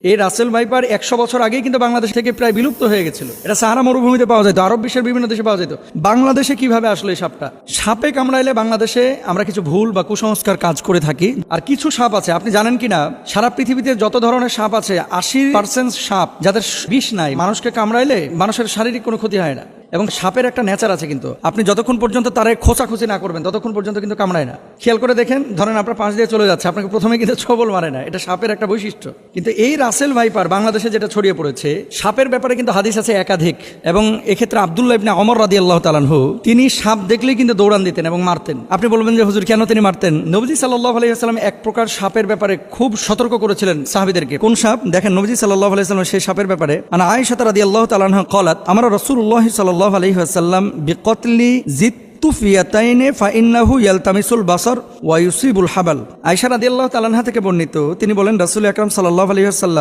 এই Russell viper 100 বছর আগেই কিন্তু বাংলাদেশ থেকে প্রায় বিলুপ্ত হয়ে গেছিল। এটা সাহারা মরুভূমিতে পাওয়া যেত, আরব বিশ্বের বিভিন্ন দেশে পাওয়া যেত। বাংলাদেশে কিভাবে আসলো এই সাপটা? সাপে কামড়াইলে বাংলাদেশে আমরা কিছু ভুল বা কুসংস্কার কাজ করে থাকি। আর কিছু সাপ আছে, আপনি জানেন কিনা, সারা পৃথিবীতে যত ধরনের সাপ আছে 80% সাপ যাদের বিষ নাই, মানুষকে কামড়াইলে মানুষের শারীরিক কোনো ক্ষতি হয় না। এবং সাপের একটা নেচার আছে, কিন্তু আপনি যতক্ষণ পর্যন্ত তারে খোঁচাখুচি না করবেন ততক্ষণ পর্যন্ত কিন্তু কামড়ায় না। খেয়াল করে দেখেন, ধরেন আপনার পাশ দিয়ে চলে যাচ্ছে, আপনাকে প্রথমে কিন্তু ছোবল মারে না, এটা সাপের একটা বৈশিষ্ট্য। কিন্তু এই রাসেল ভাইপার বাংলাদেশে যেটা ছড়িয়ে পড়েছে, সাপের ব্যাপারে কিন্তু হাদিস আছে একাধিক। এবং এক্ষেত্রে আব্দুল্লাহ ইবনে ওমর রাদিয়াল্লাহু তাআলা আনহু, তিনি সাপ দেখলেই কিন্তু দৌড়ান দিতেন এবং মারতেন। আপনি বলবেন যে হুজুর কেন তিনি মারতেন? নবীজি সাল্লাল্লাহু আলাইহি ওয়াসাল্লাম এক প্রকার সাপের ব্যাপারে খুব সতর্ক করেছিলেন সাহাবীদেরকে। কোন সাপ? দেখেন, নবীজি সাল্লাল্লাহু আলাইহি ওয়াসাল্লাম সেই সাপের ব্যাপারে, আনা আয়েশা রাদিয়াল্লাহু তাআলা আনহা ক্বালাত, আমরা রাসূলুল্লাহ সাল্লাল্লাহু আলাইহি ওয়াসাল্লাম বিকতলি জিত্তুফিয়াতাইনে ফাইন্নাহু ইয়ালতামিসুল বাসার ওয়া ইউসিবুল হাবাল। আয়েশা রাদিয়াল্লাহু তাআলা আনহা থেকে বর্ণিত, তিনি বলেন রাসূল আকরাম সাল্লাল্লাহু আলাইহি ওয়াসাল্লাম